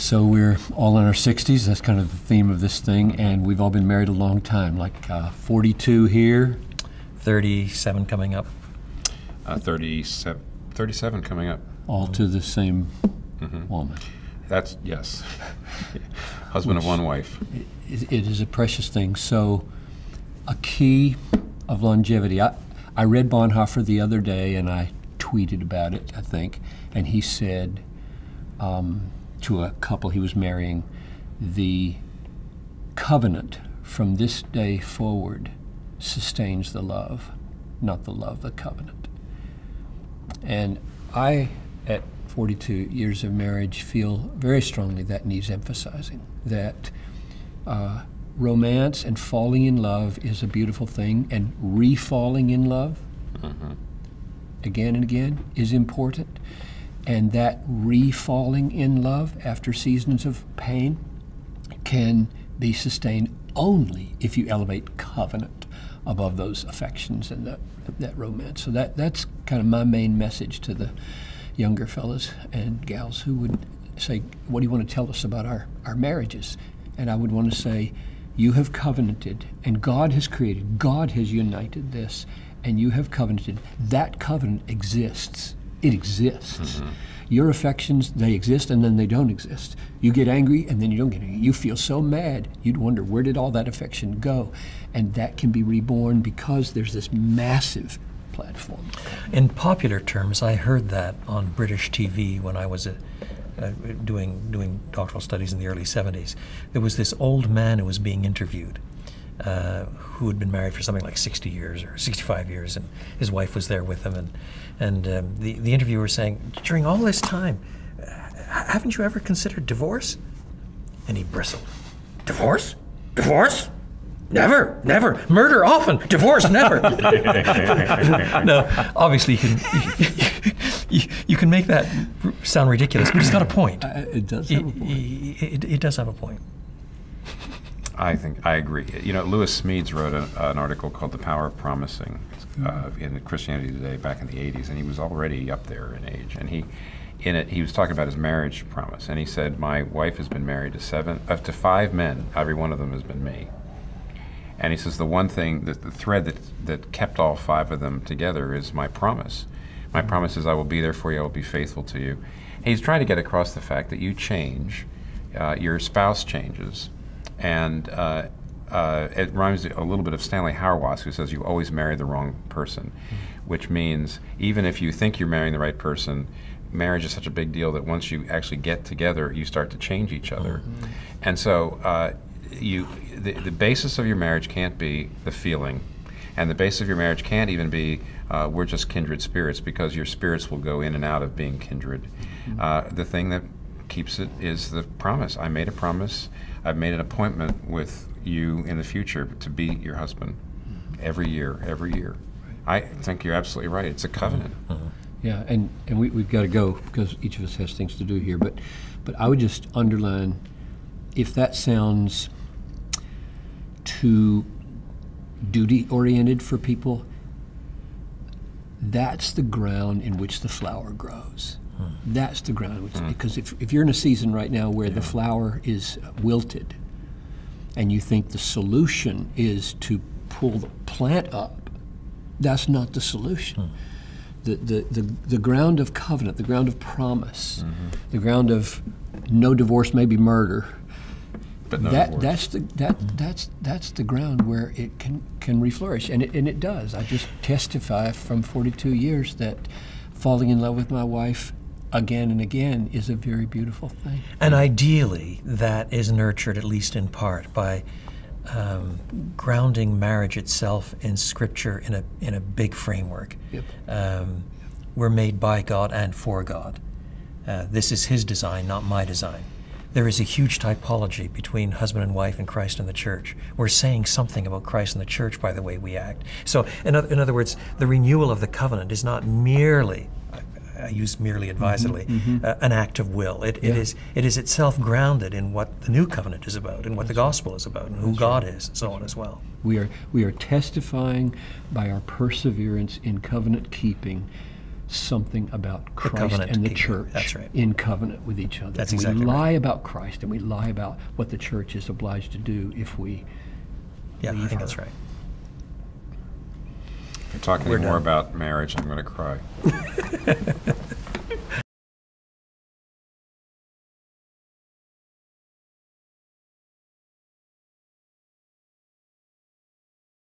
So we're all in our 60s. That's kind of the theme of this thing, and we've all been married a long time, like 42 here. 37 coming up. 37 coming up. All to the same woman. That's, yes. Husband of one wife. It is a precious thing. So a key of longevity. I read Bonhoeffer the other day, and I tweeted about it, I think, and he said to a couple he was marrying, the covenant from this day forward sustains the love, not the love, the covenant. And I, at 42 years of marriage, feel very strongly that needs emphasizing, that romance and falling in love is a beautiful thing, and re-falling in love again and again is important. And that re-falling in love after seasons of pain can be sustained only if you elevate covenant above those affections and that romance. So that's kind of my main message to the younger fellas and gals who would say, what do you want to tell us about our marriages? And I would want to say, you have covenanted, and God has created, God has united this, and you have covenanted. That covenant exists. It exists. Your affections, they exist and then they don't exist. You get angry and then you don't get angry. You feel so mad, you'd wonder, where did all that affection go? And that can be reborn because there's this massive platform. In popular terms, I heard that on British TV when I was doing doctoral studies in the early 70s. There was this old man who was being interviewed who had been married for something like 60 years or 65 years, and his wife was there with him, and the interviewer was saying, during all this time, haven't you ever considered divorce? And he bristled. Divorce? Divorce? Never, never. Murder often, divorce never. Now, obviously you can make that sound ridiculous, but he's got a point. It does have a point. It does have a point. I agree. You know, Lewis Smedes wrote an article called "The Power of Promising" in Christianity Today back in the '80s, and he was already up there in age. And he was talking about his marriage promise, and he said, "My wife has been married to 5 men. Every one of them has been me." And he says the one thing, the thread that kept all 5 of them together is my promise. My promise is I will be there for you. I will be faithful to you. And he's trying to get across the fact that you change, your spouse changes. And it reminds me a little bit of Stanley Hauerwas, who says you always marry the wrong person, which means even if you think you're marrying the right person, marriage is such a big deal that once you actually get together, you start to change each other. And so the basis of your marriage can't be the feeling, and the basis of your marriage can't even be we're just kindred spirits, because your spirits will go in and out of being kindred. The thing that keeps it is the promise. I made a promise. I've made an appointment with you in the future to be your husband every year. I think you're absolutely right. It's a covenant. Yeah, and we've got to go because each of us has things to do here. But I would just underline, if that sounds too duty-oriented for people, that's the ground in which the flower grows. That's the ground in which, because if you're in a season right now where the flower is wilted, and you think the solution is to pull the plant up, that's not the solution. The ground of covenant, the ground of promise, the ground of no divorce, maybe murder, but no that's the ground where it can reflourish, and it does. I just testify from 42 years that falling in love with my wife again and again is a very beautiful thing. And ideally, that is nurtured, at least in part, by grounding marriage itself in Scripture in a big framework. Yep. We're made by God and for God. This is His design, not my design. There is a huge typology between husband and wife and Christ and the church. We're saying something about Christ and the church by the way we act. So, in other words, the renewal of the covenant is not merely, I use merely advisedly, an act of will. It is itself grounded in what the new covenant is about, and what the gospel is about, and who God is, and so on as well. We are testifying by our perseverance in covenant keeping something about Christ covenant and the keeping. church That's right. in covenant with each other. That's And exactly we lie right. about Christ, and we lie about what the church is obliged to do if we Yeah, I leave think her. that's right. If you talk any We're more done. about marriage, I'm going to cry.